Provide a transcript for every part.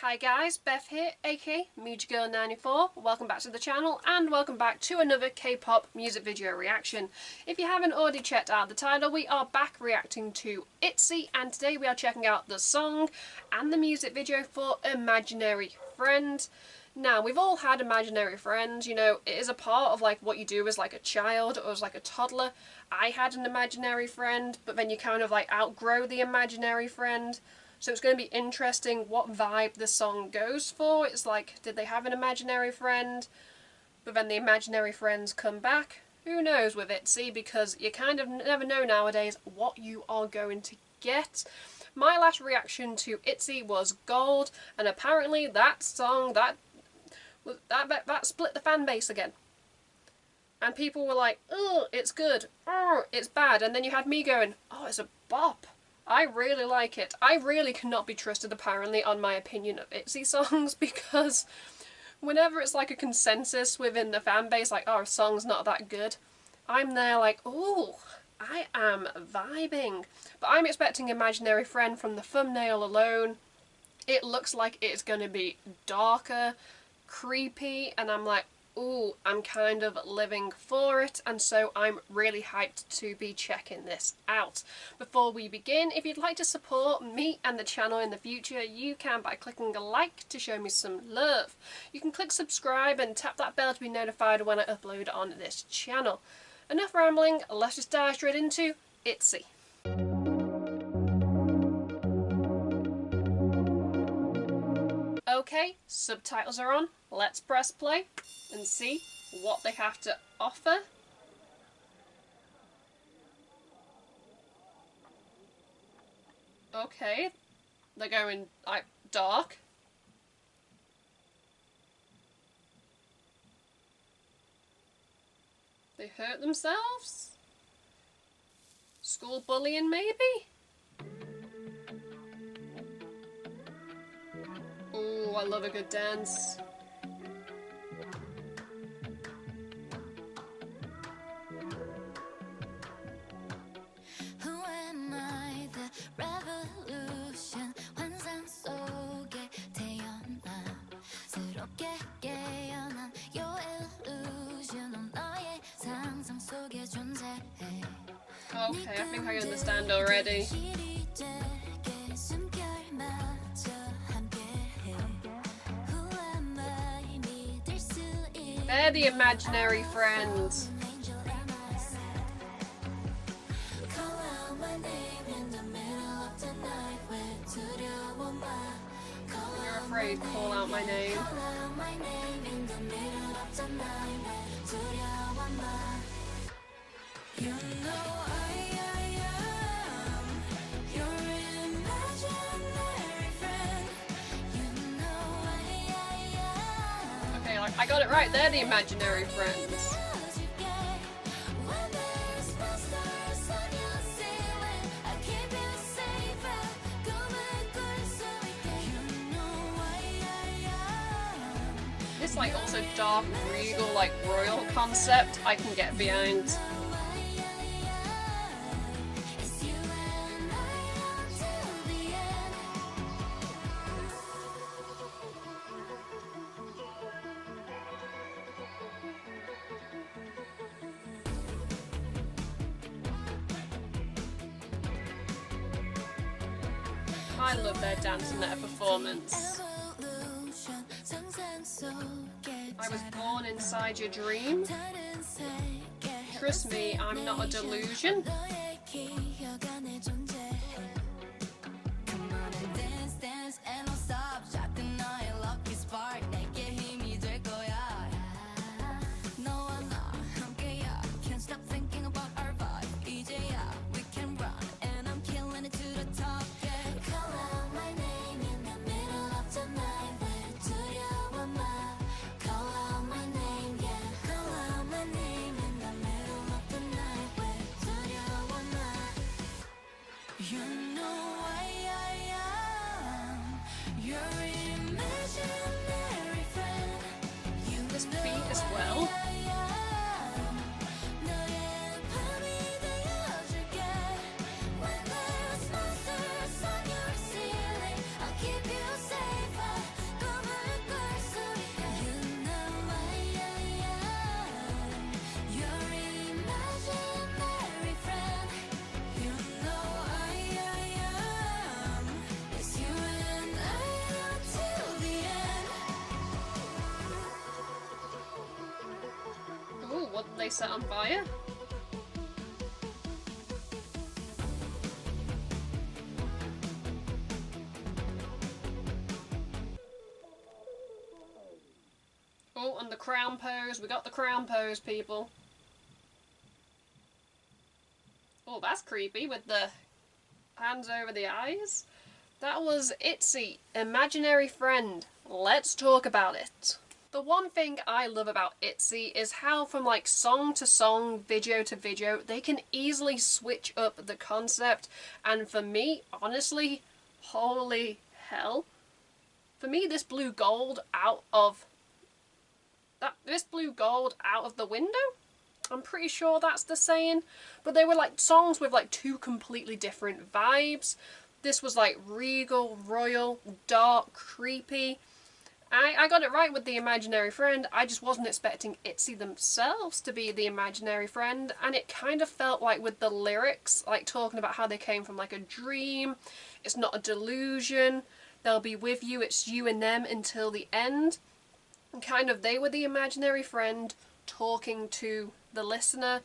Hi guys, Beth here, aka Mediagirl94. Welcome back to the channel and welcome back to another K-pop music video reaction. If you haven't already checked out the title, we are back reacting to ITZY, and today we are checking out the song and the music video for Imaginary Friend. Now, we've all had imaginary friends, you know, it is a part of like what you do as like a child or as like a toddler. I had an imaginary friend, but then you kind of like outgrow the imaginary friend. So it's going to be interesting what vibe the song goes for. It's like, did they have an imaginary friend? But then the imaginary friends come back? Who knows with ITZY, because you kind of never know nowadays what you are going to get. My last reaction to ITZY was Gold, and apparently that song, that split the fan base again. And people were like, oh, it's good, oh, it's bad. And then you had me going, oh, it's a bop. I really like it. I really cannot be trusted apparently on my opinion of ITZY songs, because whenever it's like a consensus within the fan base, like, oh, a song's not that good, I'm there like, oh, I am vibing. But I'm expecting Imaginary Friend from the thumbnail alone. It looks like it's going to be darker, creepy, and I'm like, ooh, I'm kind of living for it, and so I'm really hyped to be checking this out. Before we begin, if you'd like to support me and the channel in the future, you can by clicking a like to show me some love. You can click subscribe and tap that bell to be notified when I upload on this channel. Enough rambling, let's just dive straight into ITZY. Okay, subtitles are on, let's press play and see what they have to offer. Okay, they're going like dark. They hurt themselves? School bullying maybe? Ooh, I love a good dance. Okay, I think I understand already. They're the imaginary friends. When you're afraid, call out my name. Okay, like, I got it right, they're the imaginary friends. This like also dark, regal, like royal concept I can get behind. I love their dance and their performance. I was born inside your dream. Trust me, I'm not a delusion. This beat as well. they set on fire. Oh, and the crown pose. We got the crown pose, people. Oh, that's creepy with the hands over the eyes. That was ITZY Imaginary Friend. Let's talk about it. The one thing I love about ITZY is how from like song to song, video to video, they can easily switch up the concept. And for me, honestly, holy hell. For me, this blew gold out of the window. I'm pretty sure that's the saying. But they were like songs with like two completely different vibes. This was like regal, royal, dark, creepy. I got it right with the imaginary friend. I just wasn't expecting ITZY themselves to be the imaginary friend, and it kind of felt like with the lyrics, like talking about how they came from like a dream, it's not a delusion, they'll be with you, it's you and them until the end. And kind of they were the imaginary friend talking to the listener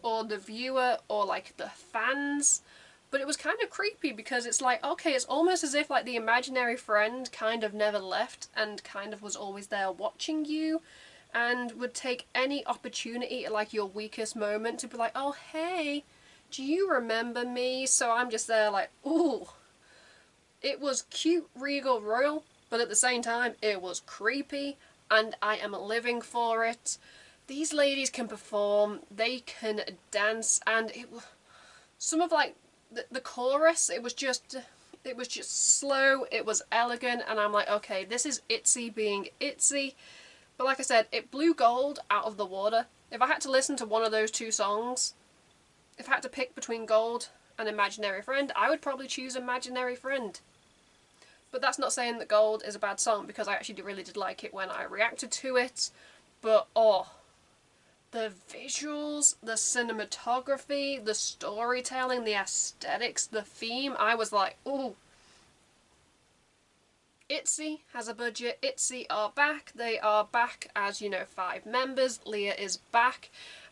or the viewer or like the fans. But it was kind of creepy because it's like, okay, it's almost as if like the imaginary friend kind of never left and kind of was always there watching you and would take any opportunity at like your weakest moment to be like, oh hey, do you remember me? So I'm just there like, ooh. It was cute, regal, royal, but at the same time it was creepy and I am living for it. These ladies can perform, they can dance, and some of like the chorus, it was just slow, it was elegant, and I'm like, okay, this is ITZY being ITZY. But like I said, it blew gold out of the water. If I had to listen to one of those two songs, if I had to pick between Gold and Imaginary Friend, I would probably choose Imaginary Friend. But that's not saying that Gold is a bad song, because I actually really did like it when I reacted to it. But oh, the visuals, the cinematography, the storytelling, the aesthetics, the theme, I was like, ooh. ITZY has a budget. ITZY are back. They are back as, you know, 5 members. Leah is back.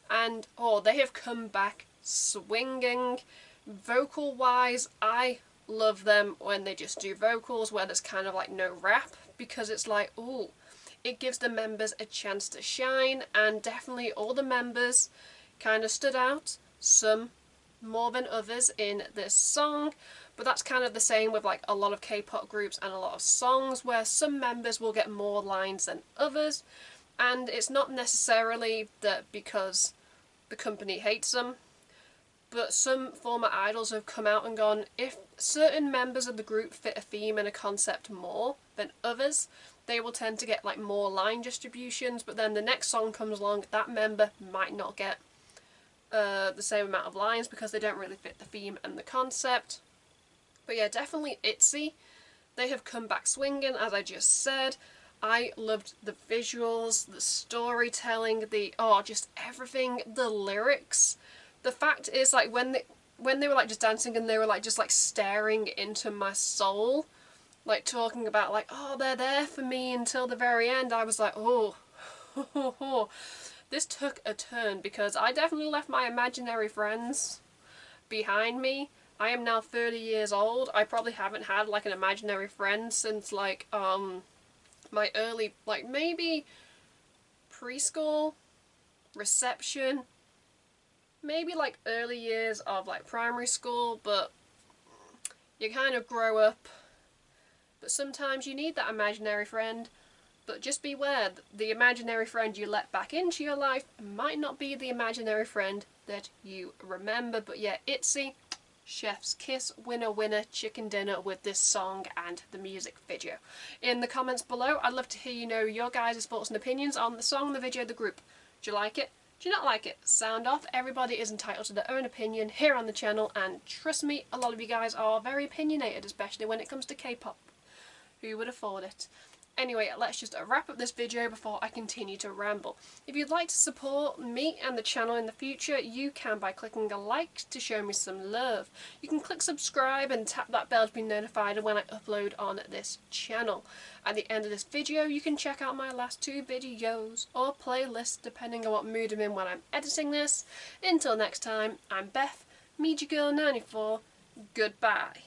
And, oh, they have come back swinging. Vocal-wise, I love them when they just do vocals, where there's kind of like no rap, because it's like, ooh. It gives the members a chance to shine, and definitely all the members kind of stood out, some more than others in this song, but that's kind of the same with like a lot of K-pop groups and a lot of songs, where some members will get more lines than others, and it's not necessarily that because the company hates them, but some former idols have come out and gone, if certain members of the group fit a theme and a concept more than others, they will tend to get like more line distributions, but then the next song comes along, that member might not get the same amount of lines because they don't really fit the theme and the concept. But yeah, definitely ITZY. They have come back swinging, as I just said. I loved the visuals, the storytelling, just everything, the lyrics. The fact is, like, when they were like just dancing and they were like just like staring into my soul, like talking about like, oh, they're there for me until the very end, I was like, oh, this took a turn, because I definitely left my imaginary friends behind me. I am now 30 years old. I probably haven't had like an imaginary friend since like my early, like maybe preschool, reception, maybe like early years of like primary school, but you kind of grow up. But sometimes you need that imaginary friend. But just beware, the imaginary friend you let back into your life might not be the imaginary friend that you remember. But yeah, ITZY, chef's kiss, winner winner, chicken dinner with this song and the music video. In the comments below, I'd love to hear your guys' thoughts and opinions on the song, the video, the group. Do you like it? Do you not like it? Sound off. Everybody is entitled to their own opinion here on the channel, and trust me, a lot of you guys are very opinionated, especially when it comes to K-pop. Who would have thought it? Anyway, let's just wrap up this video before I continue to ramble. If you'd like to support me and the channel in the future, you can by clicking a like to show me some love. You can click subscribe and tap that bell to be notified when I upload on this channel. At the end of this video, you can check out my last 2 videos or playlists depending on what mood I'm in when I'm editing this. Until next time, I'm Beth, Mediagirl94. Goodbye.